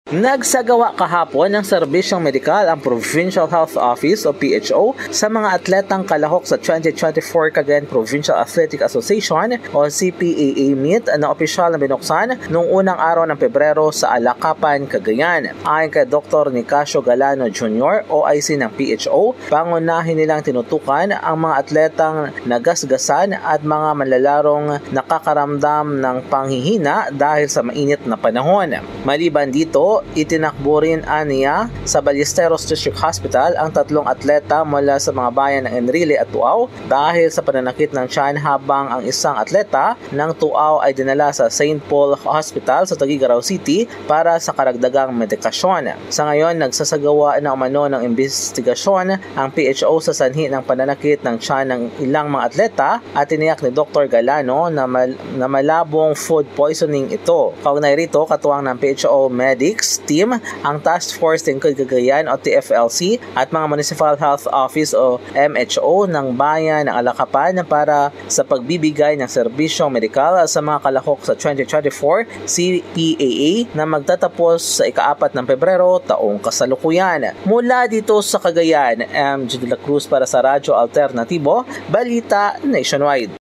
Nagsagawa kahapon ng serbisyong medikal ang Provincial Health Office o PHO sa mga atletang kalahok sa 2024 Cagayan Provincial Athletic Association o CPAA meet na opisyal na binuksan noong unang araw ng Pebrero sa Alakapan, Cagayan. Ayon kay Dr. Nicasio Galano Jr. OIC ng PHO, pangunahin nilang tinutukan ang mga atletang nagasgasan at mga manlalarong nakakaramdam ng panghihina dahil sa mainit na panahon. Maliban dito, itinakbo rin aniya sa Ballesteros District Hospital ang tatlong atleta mula sa mga bayan ng Enrile at Tuaw dahil sa pananakit ng tiyan, habang ang isang atleta ng Tuaw ay dinala sa St. Paul Hospital sa Tuguegarao City para sa karagdagang medikasyon. Sa ngayon, nagsasagawa na umano ng investigasyon ang PHO sa sanhi ng pananakit ng tiyan ng ilang mga atleta at tiniyak ni Dr. Galano na malabong food poisoning ito. Kaugnay rito, katuwang ng PHO Medics team, ang Task Force Tingkod Cagayan o TFLC at mga Municipal Health Office o MHO ng bayan ng Alakapan para sa pagbibigay ng serbisyong medikal sa mga kalahok sa 2024 CPAA na magtatapos sa ika-4 ng Pebrero taong kasalukuyan. Mula dito sa Cagayan, MJ de la Cruz para sa Radyo Alternatibo, Balita Nationwide.